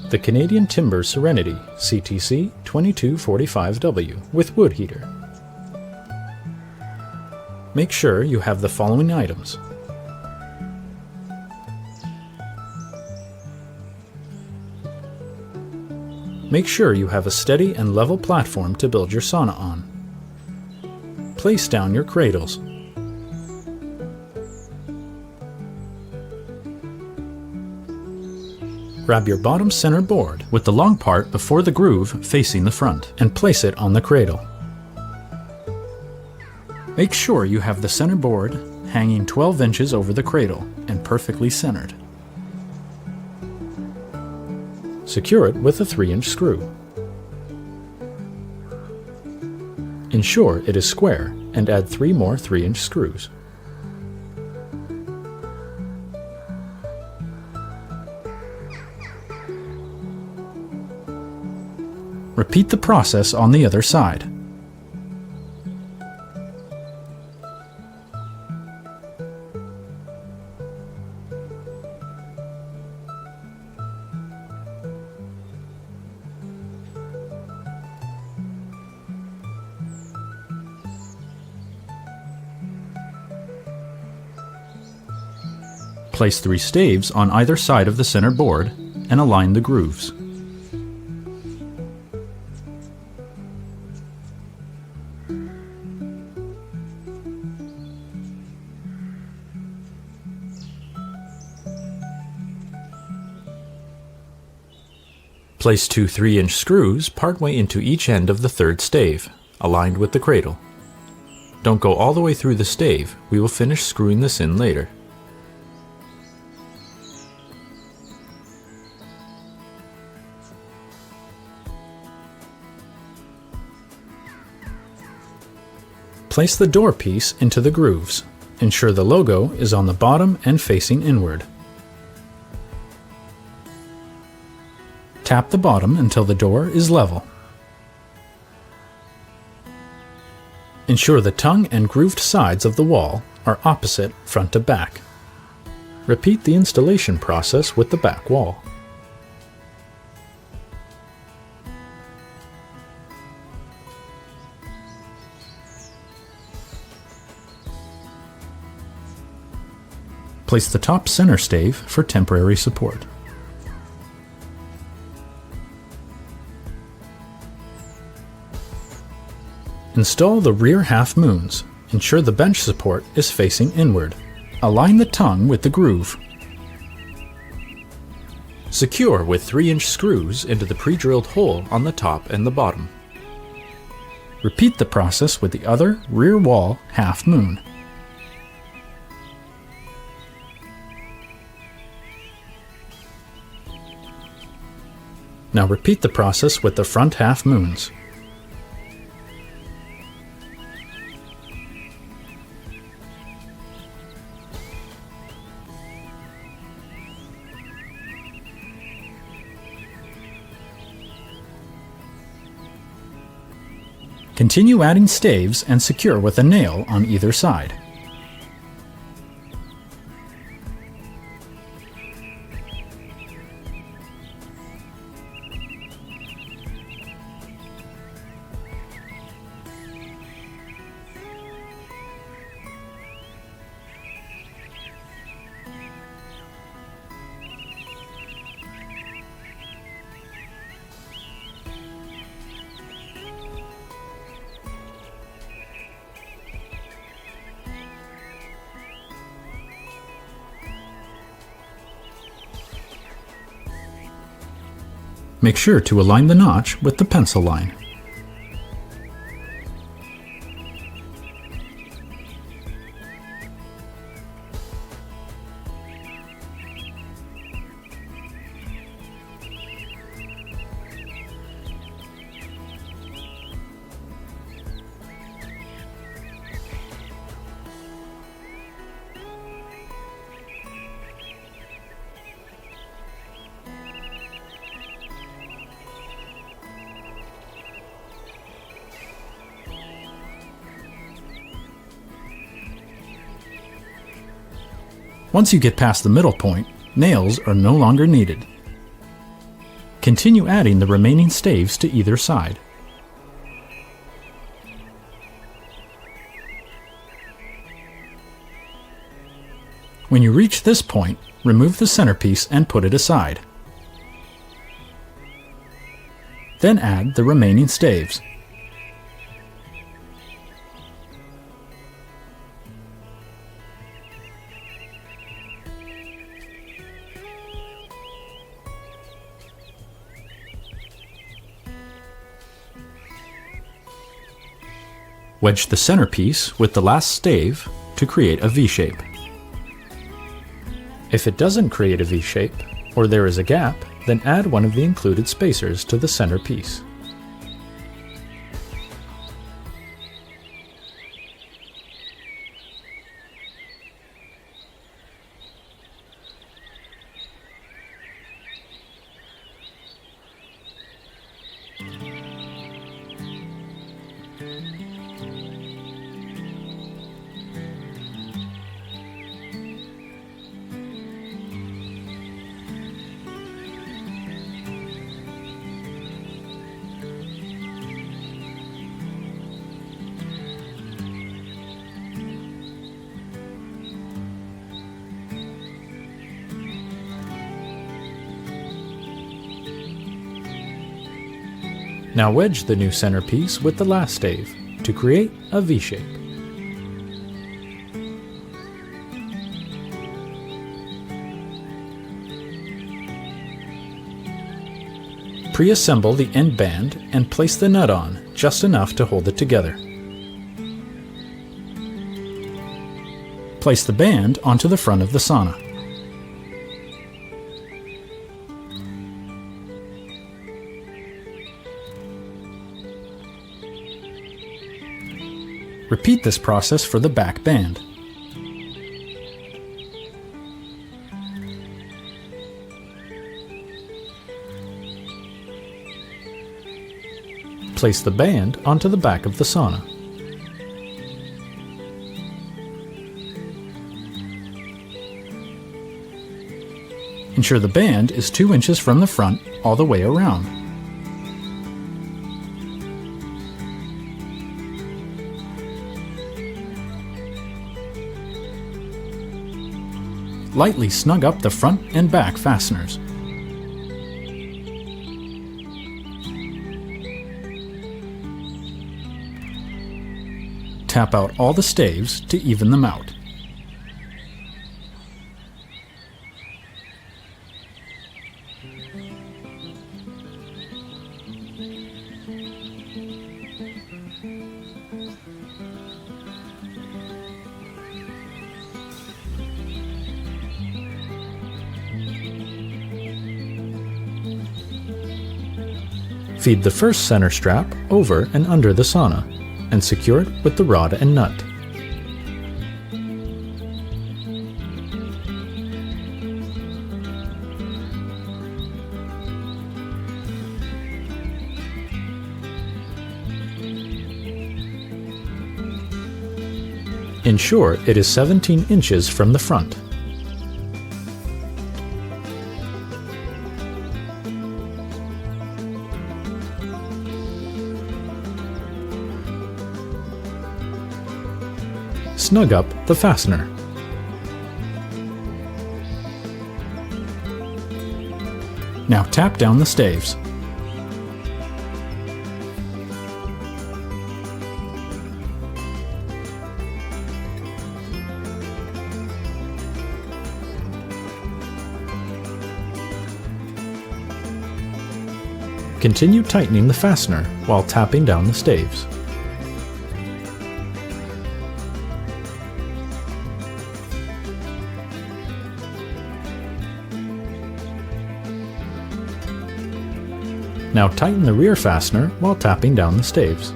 The Canadian Timber Serenity CTC 2245W with wood heater. Make sure you have the following items. Make sure you have a steady and level platform to build your sauna on. Place down your cradles. Grab your bottom center board with the long part before the groove facing the front and place it on the cradle. Make sure you have the center board hanging 12 inches over the cradle and perfectly centered. Secure it with a 3-inch screw. Ensure it is square and add 3 more 3-inch screws. Repeat the process on the other side. Place 3 staves on either side of the center board and align the grooves. Place 2 3-inch screws partway into each end of the third stave, aligned with the cradle. Don't go all the way through the stave, we will finish screwing this in later. Place the door piece into the grooves. Ensure the logo is on the bottom and facing inward. Tap the bottom until the door is level. Ensure the tongue and grooved sides of the wall are opposite front to back. Repeat the installation process with the back wall. Place the top center stave for temporary support. Install the rear half moons. Ensure the bench support is facing inward. Align the tongue with the groove. Secure with 3-inch screws into the pre-drilled hole on the top and the bottom. Repeat the process with the other rear wall half moon. Now repeat the process with the front half moons. Continue adding staves and secure with a nail on either side. Make sure to align the notch with the pencil line. Once you get past the middle point, nails are no longer needed. Continue adding the remaining staves to either side. When you reach this point, remove the centerpiece and put it aside. Then add the remaining staves. Wedge the centerpiece with the last stave to create a V-shape. If it doesn't create a V-shape, or there is a gap, then add one of the included spacers to the center piece. Now wedge the new centerpiece with the last stave to create a V-shape. Pre-assemble the end band and place the nut on, just enough to hold it together. Place the band onto the front of the sauna. Repeat this process for the back band. Place the band onto the back of the sauna. Ensure the band is 2 inches from the front all the way around. Lightly snug up the front and back fasteners. Tap out all the staves to even them out. Feed the first center strap over and under the sauna, and secure it with the rod and nut. Ensure it is 17 inches from the front. Snug up the fastener. Now tap down the staves. Continue tightening the fastener while tapping down the staves. Now tighten the rear fastener while tapping down the staves.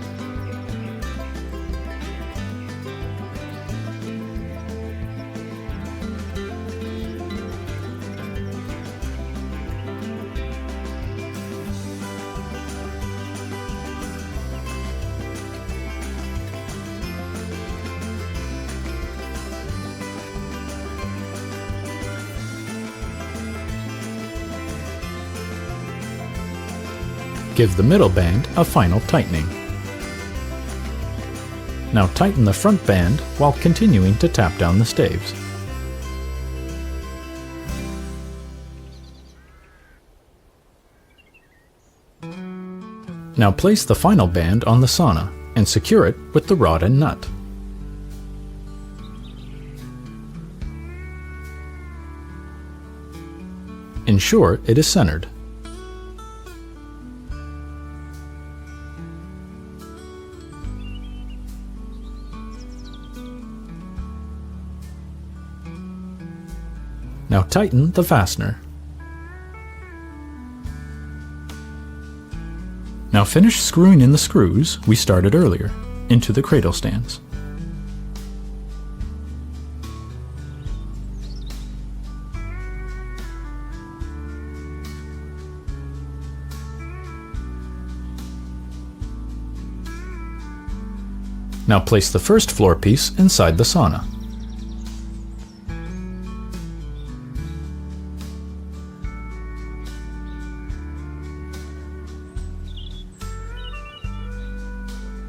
Give the middle band a final tightening. Now tighten the front band while continuing to tap down the staves. Now place the final band on the sauna and secure it with the rod and nut. Ensure it is centered. Now tighten the fastener. Now finish screwing in the screws we started earlier into the cradle stands. Now place the first floor piece inside the sauna.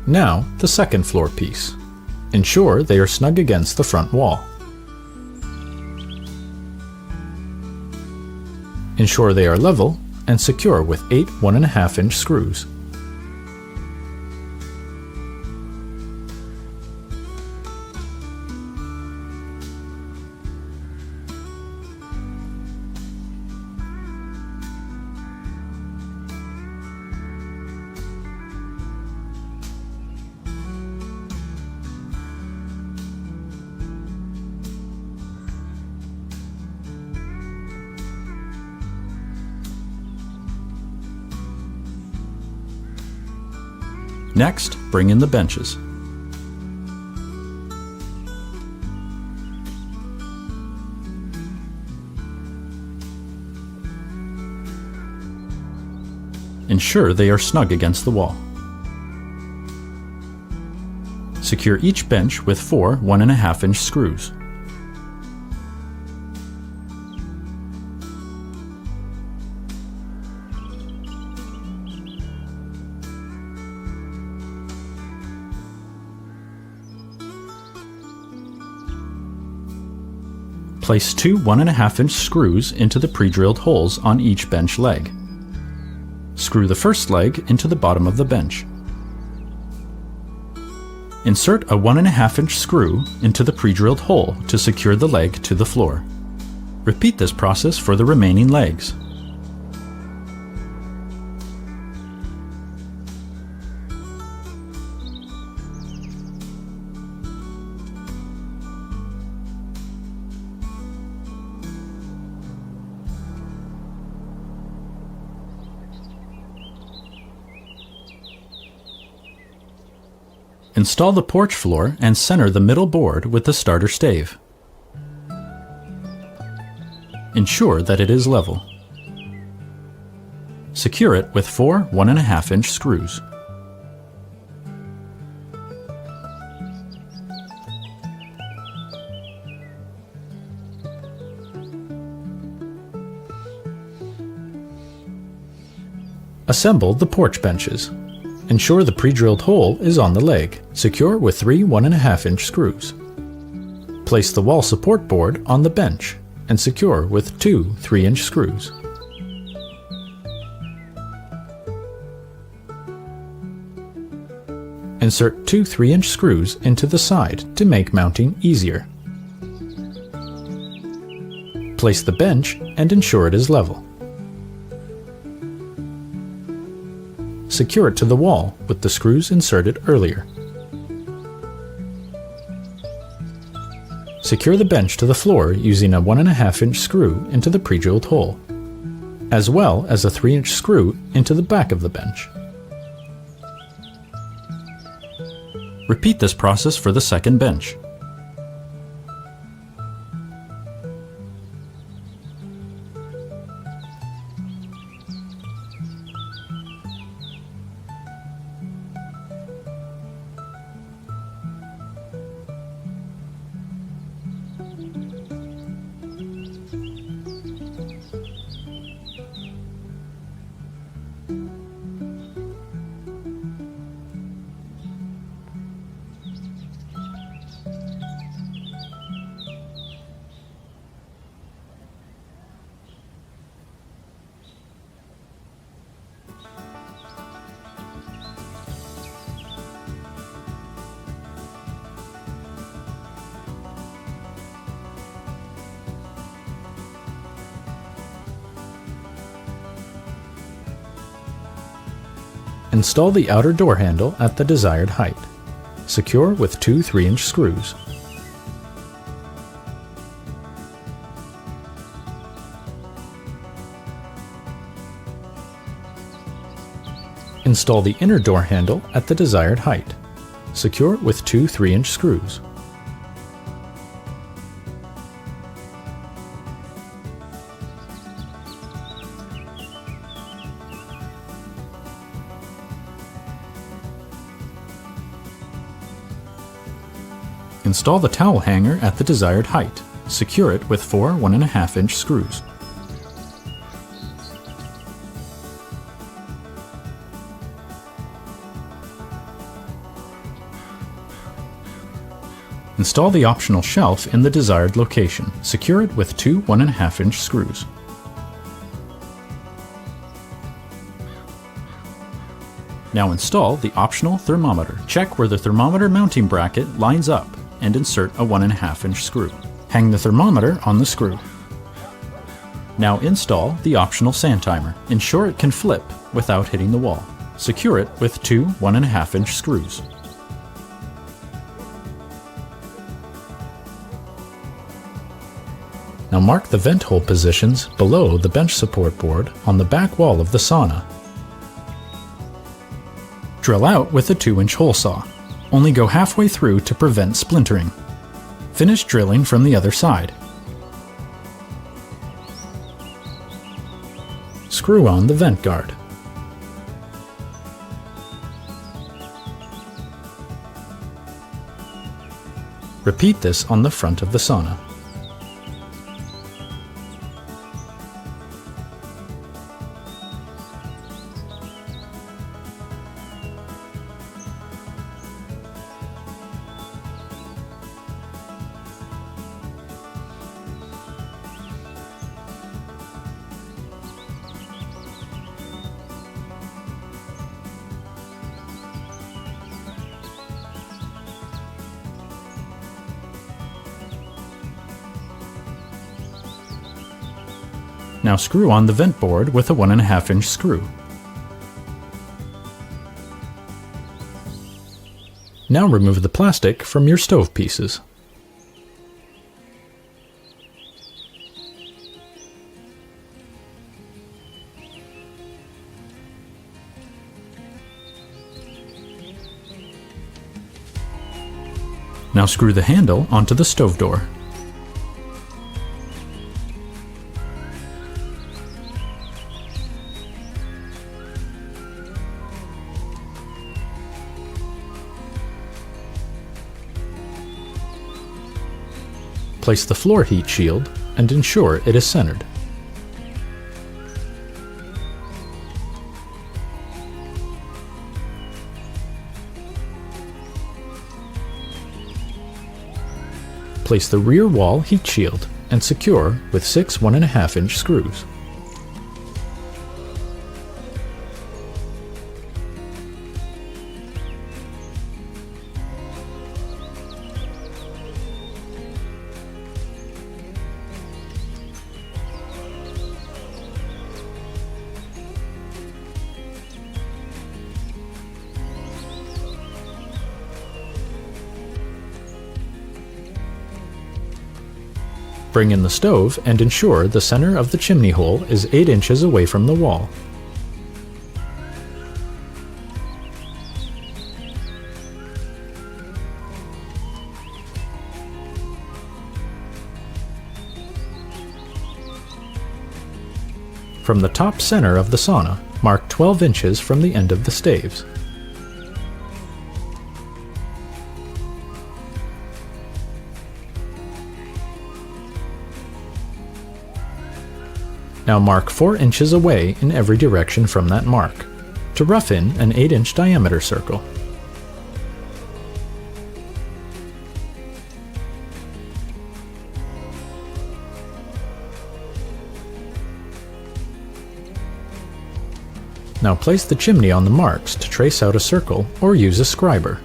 Now, the second floor piece. Ensure they are snug against the front wall. Ensure they are level and secure with 8 1.5-inch screws. Next, bring in the benches. Ensure they are snug against the wall. Secure each bench with 4 1.5-inch screws. Place 2 1.5-inch screws into the pre-drilled holes on each bench leg. Screw the first leg into the bottom of the bench. Insert a 1.5-inch screw into the pre-drilled hole to secure the leg to the floor. Repeat this process for the remaining legs. Install the porch floor and center the middle board with the starter stave. Ensure that it is level. Secure it with 4 1.5-inch screws. Assemble the porch benches. Ensure the pre-drilled hole is on the leg. Secure with 3 1.5-inch screws. Place the wall support board on the bench and secure with 2 3-inch screws. Insert 2 3-inch screws into the side to make mounting easier. Place the bench and ensure it is level. Secure it to the wall with the screws inserted earlier. Secure the bench to the floor using a 1.5-inch screw into the pre-drilled hole, as well as a 3-inch screw into the back of the bench. Repeat this process for the second bench. Install the outer door handle at the desired height. Secure with two 3-inch screws. Install the inner door handle at the desired height. Secure with two 3-inch screws. Install the towel hanger at the desired height. Secure it with four 1.5-inch screws. Install the optional shelf in the desired location. Secure it with two 1.5-inch screws. Now install the optional thermometer. Check where the thermometer mounting bracket lines up and insert a 1.5-inch screw. Hang the thermometer on the screw. Now install the optional sand timer. Ensure it can flip without hitting the wall. Secure it with two 1.5-inch screws. Now mark the vent hole positions below the bench support board on the back wall of the sauna. Drill out with a 2-inch hole saw. Only go halfway through to prevent splintering. Finish drilling from the other side. Screw on the vent guard. Repeat this on the front of the sauna. Now screw on the vent board with a 1.5-inch screw. Now remove the plastic from your stove pieces. Now screw the handle onto the stove door. Place the floor heat shield and ensure it is centered. Place the rear wall heat shield and secure with 6 1.5-inch screws. Bring in the stove and ensure the center of the chimney hole is 8 inches away from the wall. From the top center of the sauna, mark 12 inches from the end of the staves. Now mark 4 inches away in every direction from that mark, to rough in an 8-inch diameter circle. Now place the chimney on the marks to trace out a circle or use a scriber.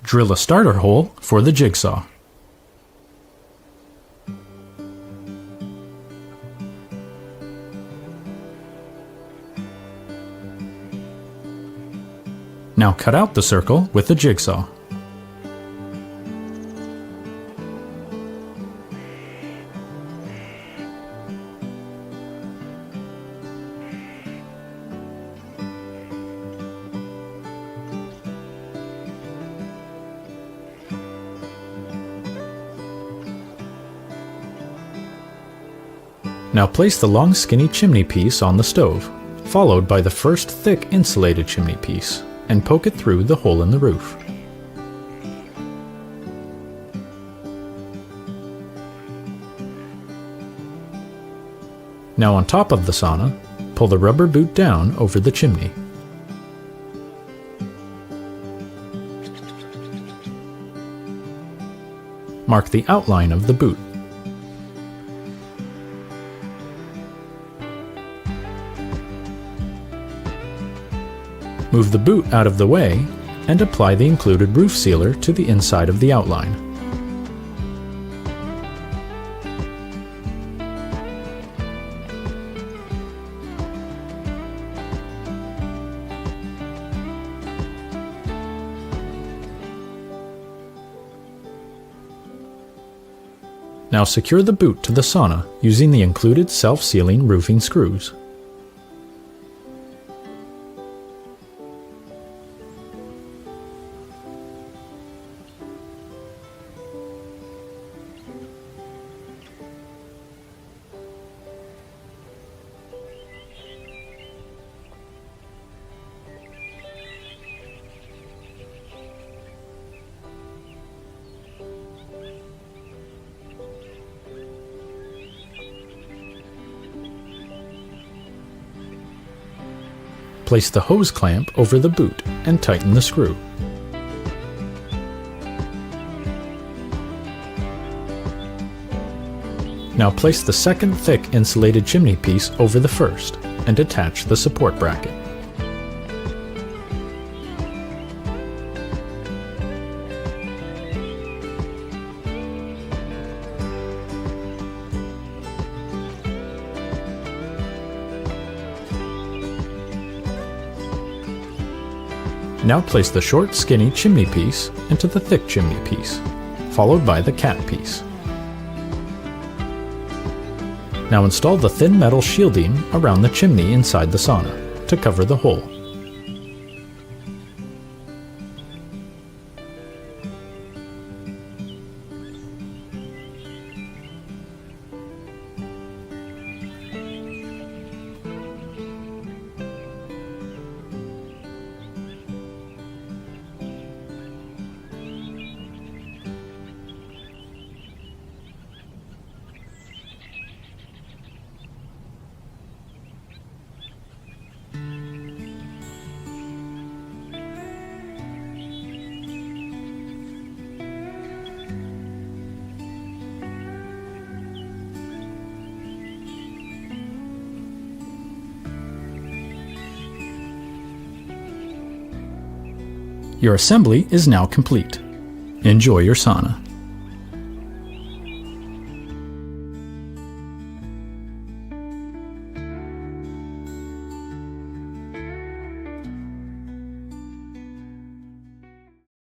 Drill a starter hole for the jigsaw. Now cut out the circle with the jigsaw. Now place the long skinny chimney piece on the stove, followed by the first thick insulated chimney piece, and poke it through the hole in the roof. Now on top of the sauna, pull the rubber boot down over the chimney. Mark the outline of the boot. Move the boot out of the way and apply the included roof sealer to the inside of the outline. Now secure the boot to the sauna using the included self-sealing roofing screws. Place the hose clamp over the boot and tighten the screw. Now place the second thick insulated chimney piece over the first and attach the support bracket. Now place the short, skinny chimney piece into the thick chimney piece, followed by the cat piece. Now install the thin metal shielding around the chimney inside the sauna to cover the hole. Your assembly is now complete. Enjoy your sauna.